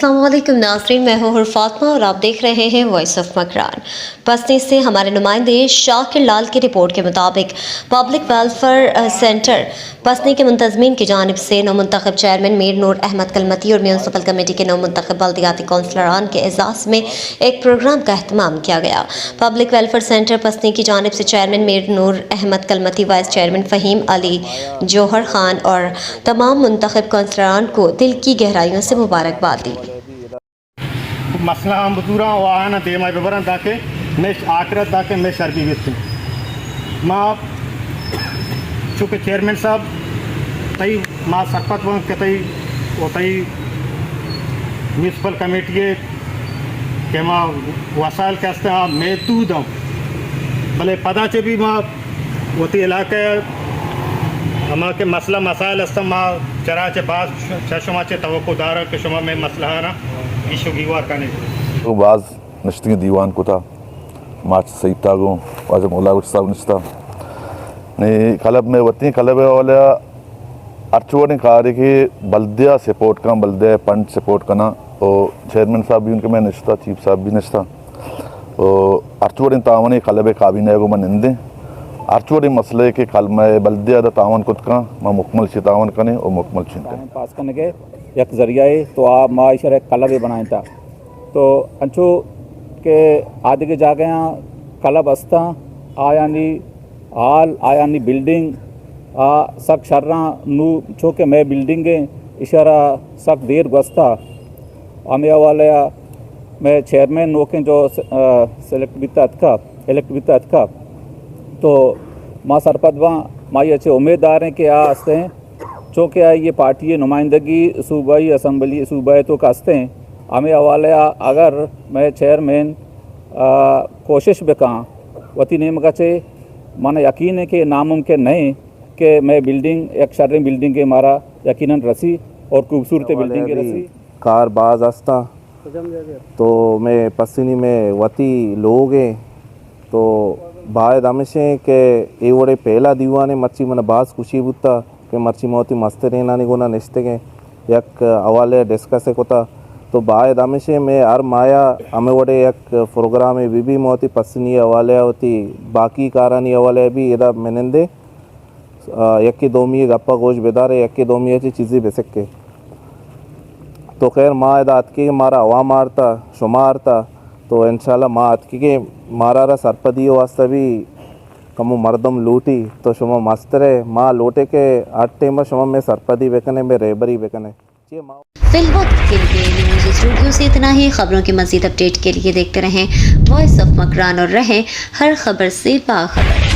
अस्सलामुअलैकुम नाज़रीन, मैं हूँ फातिमा और आप देख रहे हैं वॉइस ऑफ मकरान। पसनी से हमारे नुमाइंदे शाकिर लाल की रिपोर्ट के मुताबिक पब्लिक वेलफेयर सेंटर पसनी के मुंतज़मीन की जानिब से नौमुंतखब चेयरमैन मीर नूर अहमद कलमती और म्यूनसिपल कमेटी के नौमुंतखब बल्दियाती कौंसलरान के एजाज़ में एक प्रोग्राम का अहतमाम किया गया। पब्लिक वेलफेयर सेंटर पसनी की जानिब से चेयरमैन मीर नूर अहमद कलमती, वाइस चेयरमैन फ़हीम अली जौहर खान और तमाम मुंतखब कौंसलरान को दिल की गहराइयों से मुबारकबाद दी। मसला हम बतूरा वाहन देमा बबरन ताकि मैं आखिरत ताकि मैं शर्बी वित्ती माँ चूँकि चेयरमैन साहब तई माँ सरपत वंग के तई वो तई म्यूनसिपल कमेटी के माँ वसाइल के हस्ते हाँ महदूद हूँ भले पता चे भी माँ वती इलाके हमारे के मसला मसाइल हस्ते माँ चरा चे पास चशमा चे तवक्कुदार के शुमा में मसला है ना तो बाज़ नश्ती दीवान को था मार्च सही तागो वाज मौला साहब नश्ता ने कलब में वती कलब वाले अर्चुआ ने कहा कि बल्दिया सपोर्ट का बल्दिया पंड सपोर्ट करना और चेयरमैन साहब भी उनके में नश्ता चीफ साहब भी नश्ता और अर्चुआ ने तावन कलब काबीना को मन इंदे अर्चुआ मसले के कल में बल्दिया तावन खुद का मैं मुकमल से तावन करने और मुकमल चिंतन पास करने के एक जरिया है तो आप माशर एक क्लब बनाए था तो अंचो के आदि के जाके यहाँ क्लब अस्ता आयानी हाल आयानी बिल्डिंग सक शर्रा नू छो के मैं बिल्डिंग इशारा सक देर गस्ता आमिया वाले मैं चेयरमैन नोके जो सेलेक्ट बिता का इलेक्ट बिता का तो माँ सरपत माँ ये अच्छे उम्मीदवार हैं कि आ हंसते हैं चूँकि ये पार्टी नुमाइंदगी सूबाई असम्बली सूबाई तो कसते हैं हमें हवाले अगर मैं चेयरमैन कोशिश भी कहाँ वती नेम कचे माना यकीन है कि नामुमकिन नहीं कि मैं बिल्डिंग एक शर्री बिल्डिंग के मारा यकीनन रसी और खूबसूरत बिल्डिंग के रसी कार बाज आस्ता तो मैं पसीनी में वती लोग हैं तो भाई दमेशे के ये वोड़े पहला दीवाने मच्छी मन बाज खुशी बुता के मर्ची मोती मस्त रहना गोना निश्ते के एक हवाले डिस्कस होता तो बाय दामिशे में हर माया हमें वोड़े एक प्रोग्राम है भी मोती पसनी हवाले होती बाकी कारानी हवाले भी इधर मैंने एक की दोमी गप्पा गोश बेदारे एक की दोमी ऐसी चीज़ें बेसक के तो खैर माँ इधर अतकी मारा हवा मारता शुमारता तो इंशाल्लाह माँ अतकी के मारा सरपदी वास्ते भी कमु मर्दम लूटी तो शुमा मास्तरे माँ लोटे के आटे में शुमा में सरपदी बेकने में रेबरी बेकने फिलवक्त के लिए न्यूज़ स्टूडियो से इतना ही। खबरों की मज़ीद अपडेट के लिए देखते रहें वॉइस ऑफ मकरान और रहें हर खबर से बाखबर।